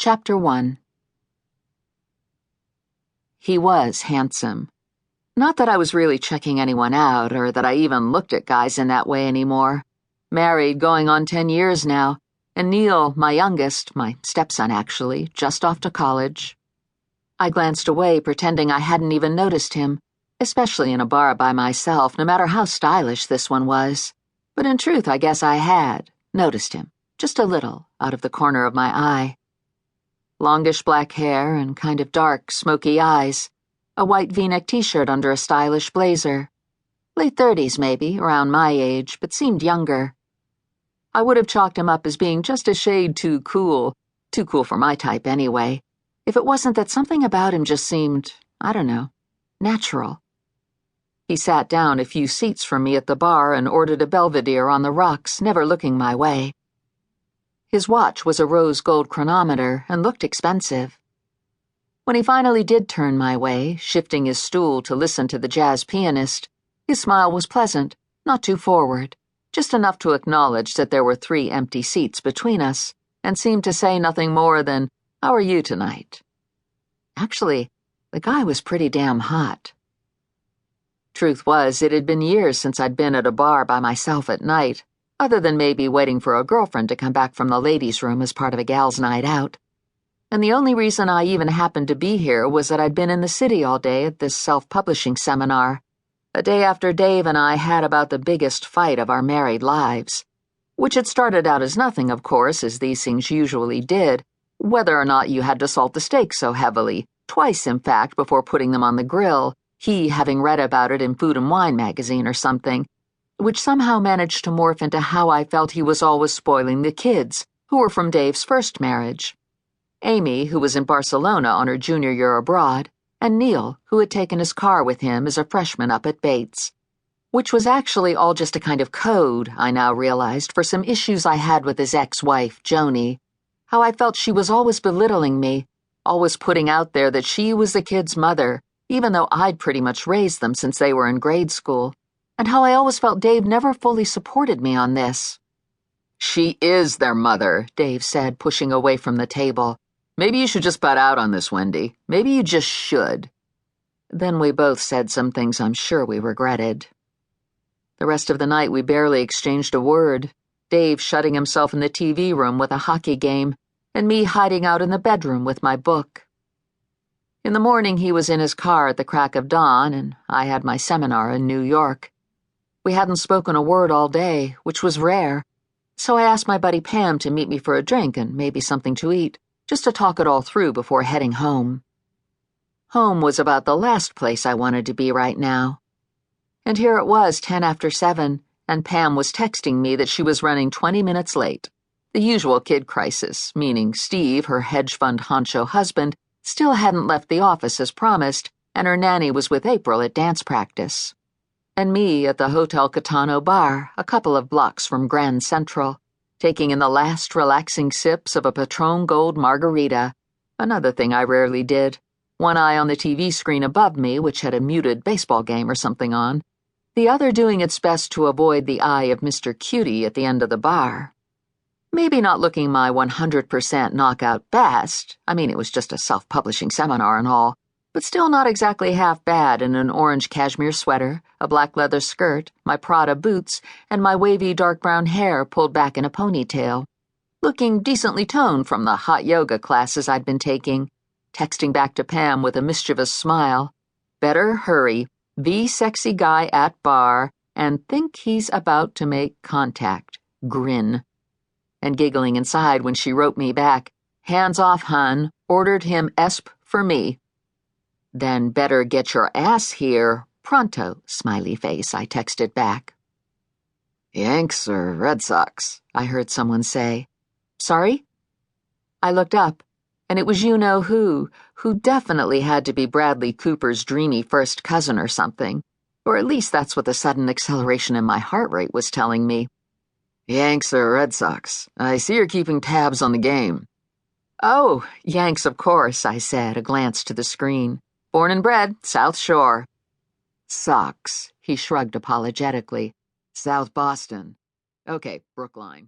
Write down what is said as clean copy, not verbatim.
Chapter 1. He was handsome. Not that I was really checking anyone out, or that I even looked at guys in that way anymore. Married, going on 10 years now, and Neil, my youngest, my stepson actually, just off to college. I glanced away, pretending I hadn't even noticed him, especially in a bar by myself, no matter how stylish this one was. But in truth, I guess I had noticed him, just a little, out of the corner of my eye. Longish black hair and kind of dark, smoky eyes, a white V-neck t-shirt under a stylish blazer. Late 30s maybe, around my age, but seemed younger. I would have chalked him up as being just a shade too cool for my type anyway, if it wasn't that something about him just seemed, I don't know, natural. He sat down a few seats from me at the bar and ordered a Belvedere on the rocks, never looking my way. His watch was a rose gold chronometer and looked expensive. When he finally did turn my way, shifting his stool to listen to the jazz pianist, his smile was pleasant, not too forward, just enough to acknowledge that there were 3 empty seats between us, and seemed to say nothing more than, "How are you tonight?" Actually, the guy was pretty damn hot. Truth was, it had been years since I'd been at a bar by myself at night, other than maybe waiting for a girlfriend to come back from the ladies' room as part of a gal's night out. And the only reason I even happened to be here was that I'd been in the city all day at this self-publishing seminar, a day after Dave and I had about the biggest fight of our married lives, which had started out as nothing, of course, as these things usually did, whether or not you had to salt the steak so heavily, twice, in fact, before putting them on the grill, he having read about it in Food and Wine magazine or something, which somehow managed to morph into how I felt he was always spoiling the kids, who were from Dave's first marriage. Amy, who was in Barcelona on her junior year abroad, and Neil, who had taken his car with him as a freshman up at Bates. Which was actually all just a kind of code, I now realized, for some issues I had with his ex-wife, Joni. How I felt she was always belittling me, always putting out there that she was the kids' mother, even though I'd pretty much raised them since they were in grade school, and how I always felt Dave never fully supported me on this. "She is their mother," Dave said, pushing away from the table. "Maybe you should just butt out on this, Wendy. Maybe you just should." Then we both said some things I'm sure we regretted. The rest of the night we barely exchanged a word, Dave shutting himself in the TV room with a hockey game, and me hiding out in the bedroom with my book. In the morning he was in his car at the crack of dawn, and I had my seminar in New York. We hadn't spoken a word all day, which was rare, so I asked my buddy Pam to meet me for a drink and maybe something to eat, just to talk it all through before heading home. Home was about the last place I wanted to be right now. And here it was 10 after 7, and Pam was texting me that she was running 20 minutes late. The usual kid crisis, meaning Steve, her hedge fund honcho husband, still hadn't left the office as promised, and her nanny was with April at dance practice. And me at the Hotel Catano bar, a couple of blocks from Grand Central, taking in the last relaxing sips of a Patron Gold margarita, another thing I rarely did, one eye on the TV screen above me, which had a muted baseball game or something on, the other doing its best to avoid the eye of Mr. Cutie at the end of the bar. Maybe not looking my 100% knockout best, I mean it was just a self-publishing seminar and all, but still not exactly half bad in an orange cashmere sweater, a black leather skirt, my Prada boots, and my wavy dark brown hair pulled back in a ponytail. Looking decently toned from the hot yoga classes I'd been taking, texting back to Pam with a mischievous smile. Better hurry, the sexy guy at bar, and think he's about to make contact. Grin. And giggling inside when she wrote me back, "Hands off, hun, ordered him esp for me." "Then better get your ass here, pronto," smiley face, I texted back. "Yanks or Red Sox?" I heard someone say. "Sorry?" I looked up, and it was you-know-who definitely had to be Bradley Cooper's dreamy first cousin or something, or at least that's what the sudden acceleration in my heart rate was telling me. "Yanks or Red Sox? I see you're keeping tabs on the game." "Oh, Yanks, of course," I said, a glance to the screen. "Born and bred, South Shore." "Sox," he shrugged apologetically. "South Boston. Okay, Brookline."